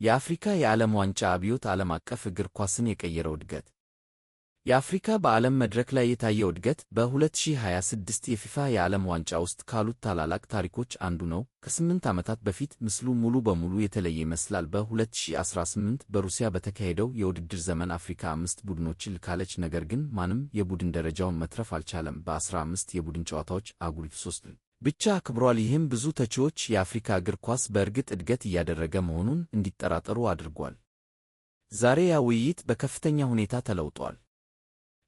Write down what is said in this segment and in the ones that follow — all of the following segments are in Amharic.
የአፍሪካ የዓለም ዋንጫ አብዮት ዓለም አቀፍ እግር ኳስን የቀየረው እድገት። የአፍሪካ በዓለም መድረክ ላይ የታየው እድገት በ2026 የፊፋ የዓለም ዋንጫ ውስጥ ካሉት ታላላቅ ታሪኮች አንዱ ነው። ከ8 ዓመታት በፊት ምስሉ ሙሉ በሙሉ የተለየ ይመስላል። በ2018 በሩሲያ በተካሄደው የውድድር ዘመን አፍሪካ 5 ቡድኖችን ልካለች፣ ነገር ግን ማንም የቡድን ደረጃውን መትረፍ አልቻለም። በ15 የቡድን ጨዋታዎች አህጉሪቱ 3 ብቻ አክብሯል። ይህም ብዙ ተቺዎች የአፍሪካ እግር ኳስ በእርግጥ እድገት እያደረገ መሆኑን እንዲጠራጠሩ አድርጓል። ዛሬ ያ ውይይት በከፍተኛ ሁኔታ ተለውጧል።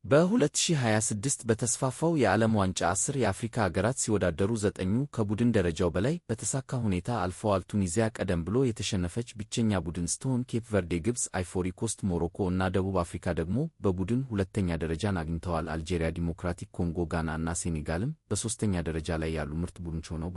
በ2026 በተስፋፋው የዓለም ዋንጫ 10 የአፍሪካ አገራት ሲወዳደሩ 9ኙ ከቡድን ደረጃው በላይ በተሳካ ሁኔታ አልፈዋል። ቱኒዚያ ቀደም ብሎ የተሸነፈች ብቸኛ ቡድን ስትሆን ኬፕ ቨርዴ፣ ግብፅ፣ አይቮሪ ኮስት፣ ሞሮኮ እና ደቡብ አፍሪካ ደግሞ በቡድን ሁለተኛ ደረጃን አግኝተዋል። አልጄሪያ፣ ዲሞክራቲክ ኮንጎ፣ ጋና እና ሴኔጋልም በሦስተኛ ደረጃ ላይ ያሉ ምርጥ ቡድኖች ሆነው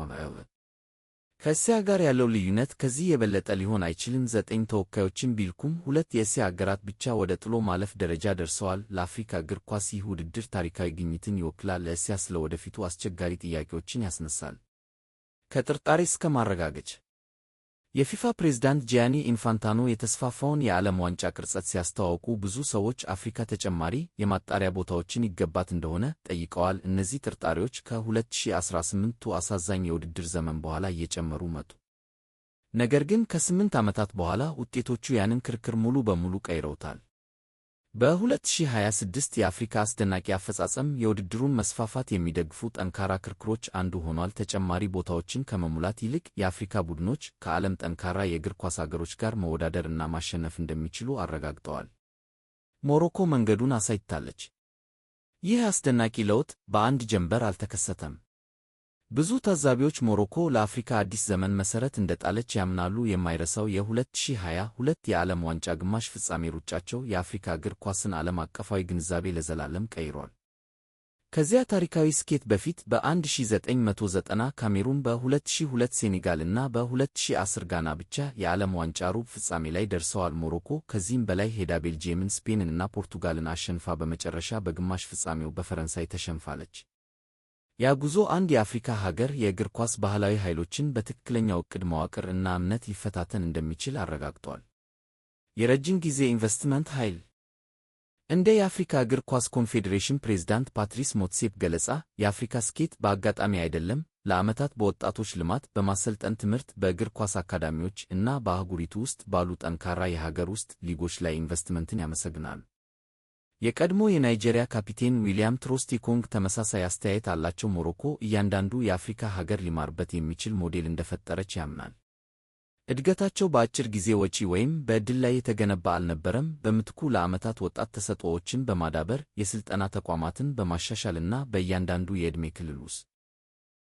ከእስያ ጋር ያለው ልዩነት ከዚህ የበለጠ ሊሆን አይችልም። 9 ተወካዮችን ቢልኩም 2 የእስያ አገራት ብቻ ወደ ጥሎ ማለፍ ደረጃ ደርሰዋል። ለአፍሪካ እግር ኳስ ይህ ውድድር ታሪካዊ ግኝትን ይወክላል። ለእስያ ስለ ወደፊቱ አስቸጋሪ ጥያቄዎችን ያስነሳል። ከጥርጣሬ እስከ ማረጋገጫ። የፊፋ ፕሬዝዳንት ጂያኒ ኢንፋንታኖ የተስፋፋውን የዓለም ዋንጫ ቅርጸት ሲያስተዋውቁ ብዙ ሰዎች አፍሪካ ተጨማሪ የማጣሪያ ቦታዎችን ይገባት እንደሆነ ጠይቀዋል። እነዚህ ጥርጣሬዎች ከ2018ቱ አሳዛኝ የውድድር ዘመን በኋላ እየጨመሩ መጡ። ነገር ግን ከ8 ዓመታት በኋላ ውጤቶቹ ያንን ክርክር ሙሉ በሙሉ ቀይረውታል። በ2026 የአፍሪካ አስደናቂ አፈጻጸም የውድድሩን መስፋፋት የሚደግፉ ጠንካራ ክርክሮች አንዱ ሆኗል። ተጨማሪ ቦታዎችን ከመሙላት ይልቅ የአፍሪካ ቡድኖች ከዓለም ጠንካራ የእግር ኳስ አገሮች ጋር መወዳደር እና ማሸነፍ እንደሚችሉ አረጋግጠዋል። ሞሮኮ መንገዱን አሳይታለች። ይህ አስደናቂ ለውጥ በአንድ ጀንበር አልተከሰተም። ብዙ ታዛቢዎች ሞሮኮ ለአፍሪካ አዲስ ዘመን መሠረት እንደጣለች ያምናሉ። የማይረሳው የ2022 የዓለም ዋንጫ ግማሽ ፍጻሜ ሩጫቸው የአፍሪካ እግር ኳስን ዓለም አቀፋዊ ግንዛቤ ለዘላለም ቀይሯል። ከዚያ ታሪካዊ ስኬት በፊት በ1990 ካሜሩን፣ በ2002 ሴኔጋል እና በ2010 ጋና ብቻ የዓለም ዋንጫ ሩብ ፍጻሜ ላይ ደርሰዋል። ሞሮኮ ከዚህም በላይ ሄዳ ቤልጂየምን፣ ስፔንን እና ፖርቱጋልን አሸንፋ በመጨረሻ በግማሽ ፍጻሜው በፈረንሳይ ተሸንፋለች። ያ ጉዞ አንድ የአፍሪካ ሀገር የእግር ኳስ ባህላዊ ኃይሎችን በትክክለኛው ዕቅድ፣ መዋቅር እና እምነት ሊፈታተን እንደሚችል አረጋግጧል። የረጅም ጊዜ ኢንቨስትመንት ኃይል። እንደ የአፍሪካ እግር ኳስ ኮንፌዴሬሽን ፕሬዝዳንት ፓትሪስ ሞትሴፕ ገለጻ፣ የአፍሪካ ስኬት በአጋጣሚ አይደለም። ለዓመታት በወጣቶች ልማት፣ በማሰልጠን ትምህርት፣ በእግር ኳስ አካዳሚዎች እና በአህጉሪቱ ውስጥ ባሉ ጠንካራ የሀገር ውስጥ ሊጎች ላይ ኢንቨስትመንትን ያመሰግናሉ። የቀድሞ የናይጄሪያ ካፒቴን ዊሊያም ትሮስቴኮንግ ተመሳሳይ አስተያየት አላቸው። ሞሮኮ እያንዳንዱ የአፍሪካ ሀገር ሊማርበት የሚችል ሞዴል እንደፈጠረች ያምናል። እድገታቸው በአጭር ጊዜ ወጪ ወይም በዕድል ላይ የተገነባ አልነበረም። በምትኩ ለዓመታት ወጣት ተሰጥኦዎችን በማዳበር የሥልጠና ተቋማትን በማሻሻልና በእያንዳንዱ የዕድሜ ክልል ውስጥ